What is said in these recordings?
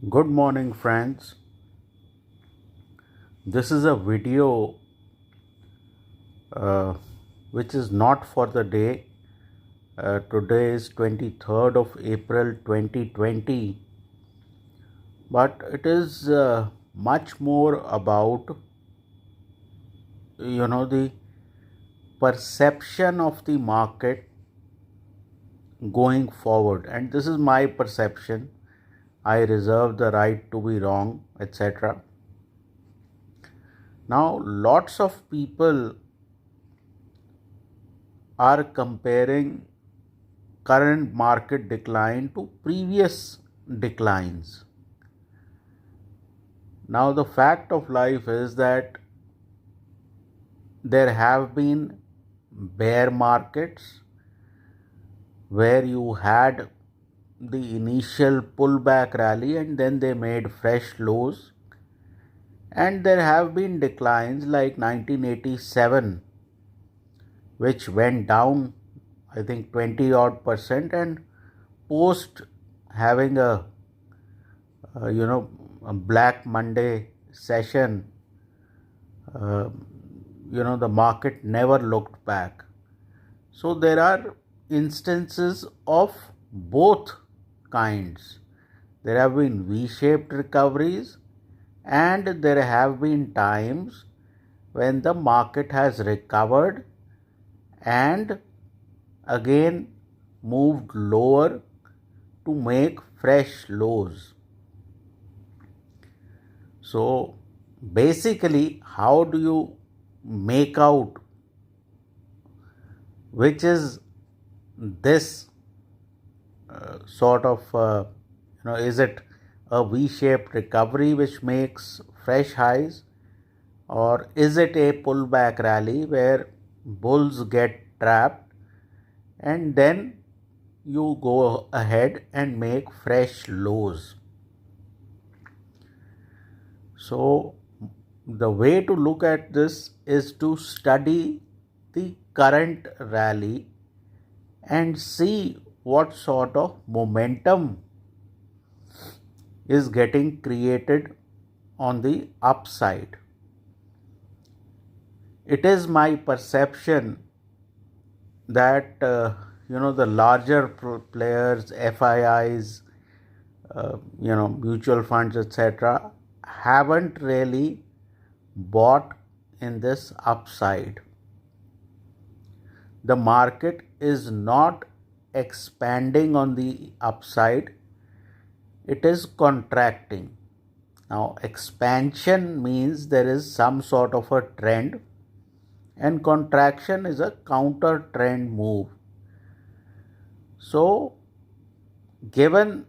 Good morning, friends. This is a video uh, which is not for the day. Today is 23rd of April 2020, but it is much more about the perception of the market going forward, and this is my perception. I reserve the right to be wrong, etc. Now, lots of people are comparing current market decline to previous declines. Now, the fact of life is that there have been bear markets where you had the initial pullback rally and then they made fresh lows, and there have been declines like 1987, which went down, I think, 20 odd percent, and post having a Black Monday session, uh, the market never looked back. So there are instances of both kinds. There have been V-shaped recoveries, and there have been times when the market has recovered and again moved lower to make fresh lows. So basically, how do you make out which is this sort of, is it a V-shaped recovery which makes fresh highs, or is it a pullback rally where bulls get trapped and then you go ahead and make fresh lows? So the way to look at this is to study the current rally and see what sort of momentum is getting created on the upside. It is my perception that the larger players, FIIs, mutual funds, etc., haven't really bought in this upside. The market is not expanding on the upside, it is contracting. Now, expansion means there is some sort of a trend, and contraction is a counter trend move. So, given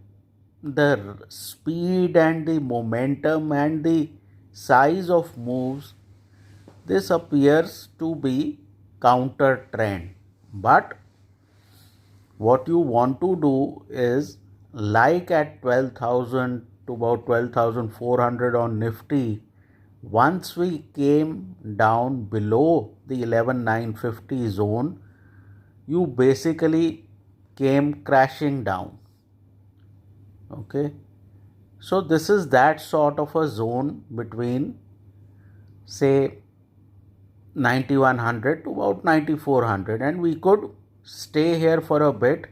the speed and the momentum and the size of moves, this appears to be counter trend. But what you want to do is, like at 12,000 to about 12,400 on Nifty, once we came down below the 11,950 zone, you basically came crashing down. Okay, so this is that sort of a zone between, say, 9100 to about 9400, and we could stay here for a bit,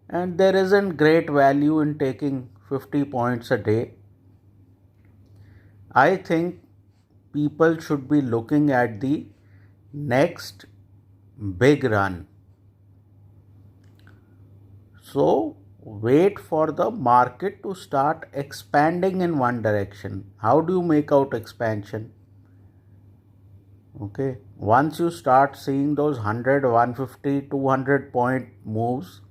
and there isn't great value in taking 50 points a day. I think people should be looking at the next big run. So wait for the market to start expanding in one direction. How do you make out expansion? Okay, once you start seeing those 100, 150, 200 point moves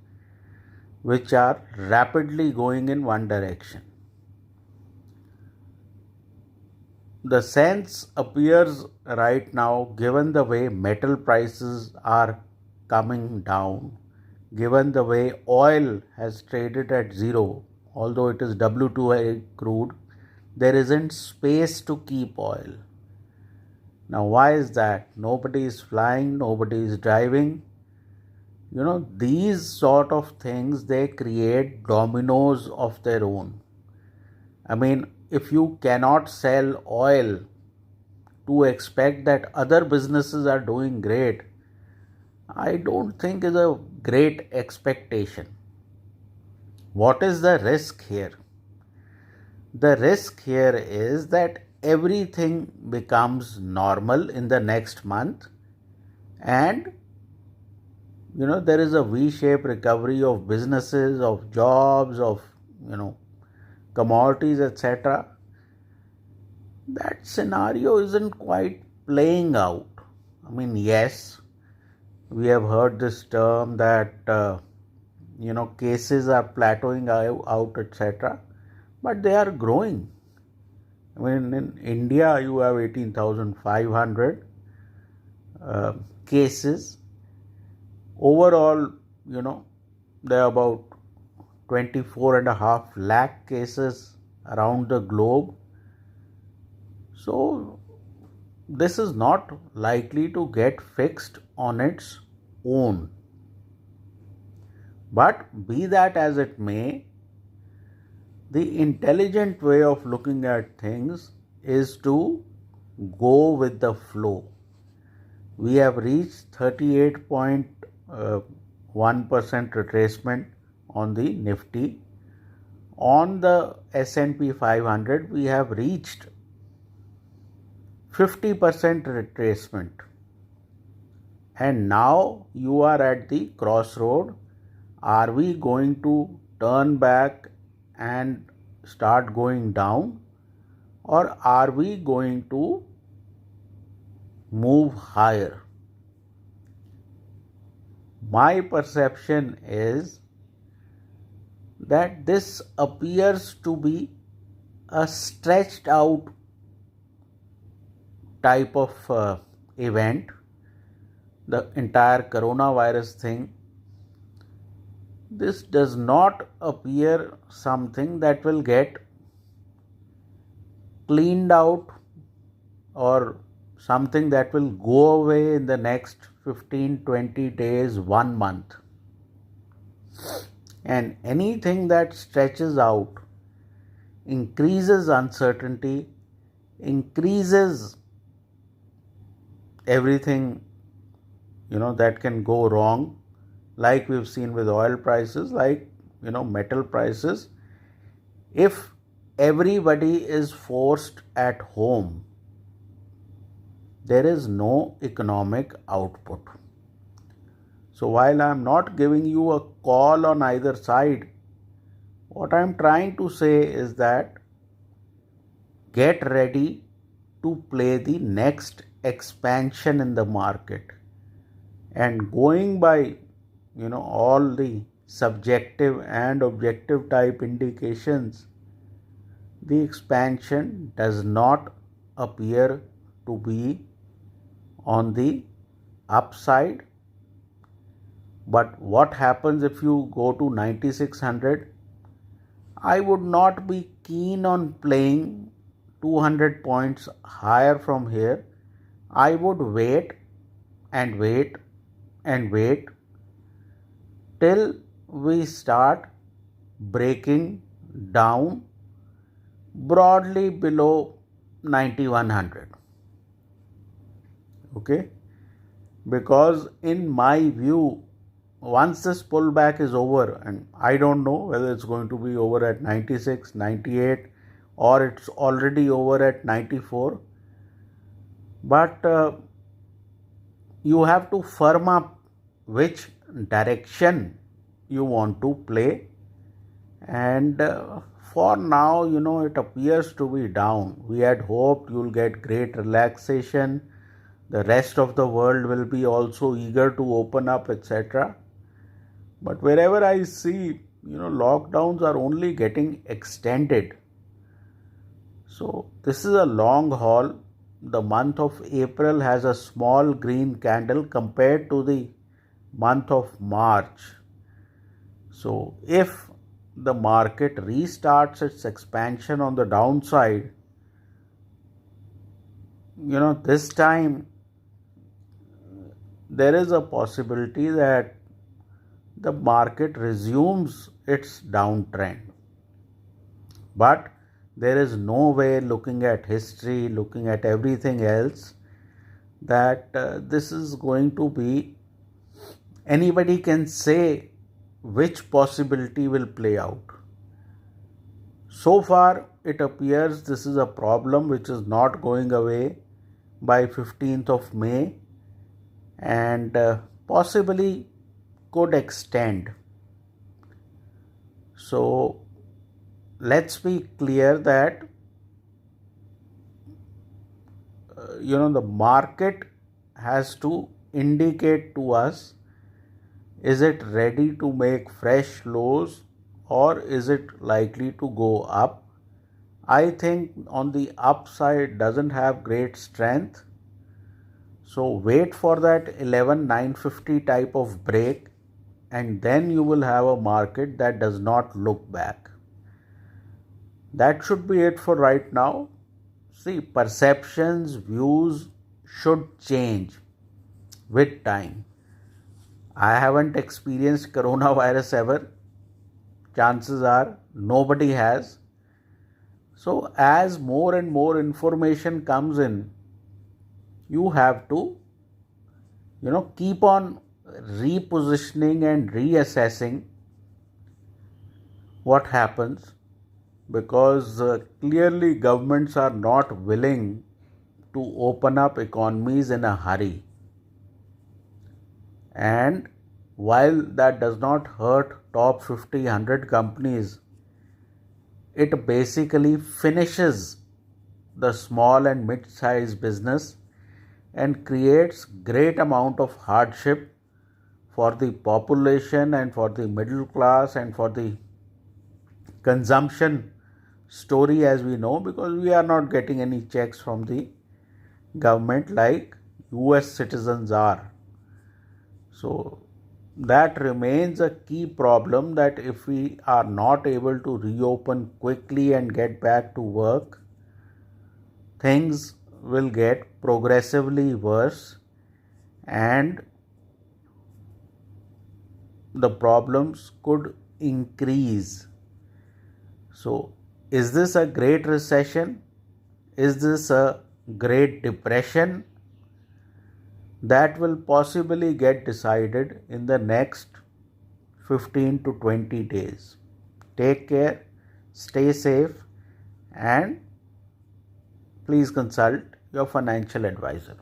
which are rapidly going in one direction, the sense appears right now, given the way metal prices are coming down, given the way oil has traded at zero, although it is W2 crude, there isn't space to keep oil. Now, why is that? Nobody is flying, nobody is driving. These sort of things, they create dominoes of their own. I mean, if you cannot sell oil to expect that other businesses are doing great, I don't think is a great expectation. What is the risk here? The risk here is that everything becomes normal in the next month, and there is a V-shaped recovery of businesses, of jobs, of commodities, etc. That scenario isn't quite playing out. I mean, yes, we have heard this term that cases are plateauing out, etc., but they are growing. I mean, in India, you have 18,500 cases. Overall, there are about 24.5 lakh cases around the globe. So, this is not likely to get fixed on its own. But be that as it may, the intelligent way of looking at things is to go with the flow. We have reached 38.1% retracement on the Nifty. On the S&P 500, we have reached 50% retracement. And now you are at the crossroad. Are we going to turn back and start going down, or are we going to move higher? My perception is that this appears to be a stretched out type of event. The entire coronavirus thing, this does not appear something that will get cleaned out or something that will go away in the next 15-20 days, 1 month. And anything that stretches out increases uncertainty, increases everything that can go wrong, like we've seen with oil prices, like metal prices. If everybody is forced at home, there is no economic output. So while I am not giving you a call on either side, what I am trying to say is that get ready to play the next expansion in the market. And going by all the subjective and objective type indications, the expansion does not appear to be on the upside. But what happens if you go to 9600? I would not be keen on playing 200 points higher from here. I would wait and wait and wait till we start breaking down broadly below 9100. Okay, because in my view, once this pullback is over, and I don't know whether it's going to be over at 96, 98, or it's already over at 94, but you have to firm up which direction you want to play. And for now, it appears to be down. We had hoped you'll get great relaxation. The rest of the world will be also eager to open up, etc. But wherever I see, lockdowns are only getting extended. So this is a long haul. The month of April has a small green candle compared to the month of March. So if the market restarts its expansion on the downside, this time there is a possibility that the market resumes its downtrend. But There is no way, looking at history, looking at everything else, that this is going to be, anybody can say which possibility will play out. So far, it appears this is a problem which is not going away by 15th of May and possibly could extend. So let's be clear that the market has to indicate to us, is it ready to make fresh lows or is it likely to go up? I think on the upside doesn't have great strength. So wait for that 11,950 type of break and then you will have a market that does not look back. That should be it for right now. See, perceptions, views should change with time. I haven't experienced coronavirus ever. Chances are nobody has. So as more and more information comes in, you have to, keep on repositioning and reassessing what happens, because clearly governments are not willing to open up economies in a hurry. And while that does not hurt top 50, 100 companies, it basically finishes the small and mid-sized business and creates great amount of hardship for the population and for the middle class and for the consumption story, as we know, because we are not getting any checks from the government like US citizens are. So that remains a key problem, that if we are not able to reopen quickly and get back to work, things will get progressively worse and the problems could increase. So, is this a great recession? Is this a great depression? That will possibly get decided in the next 15 to 20 days. Take care, stay safe, and please consult your financial advisor.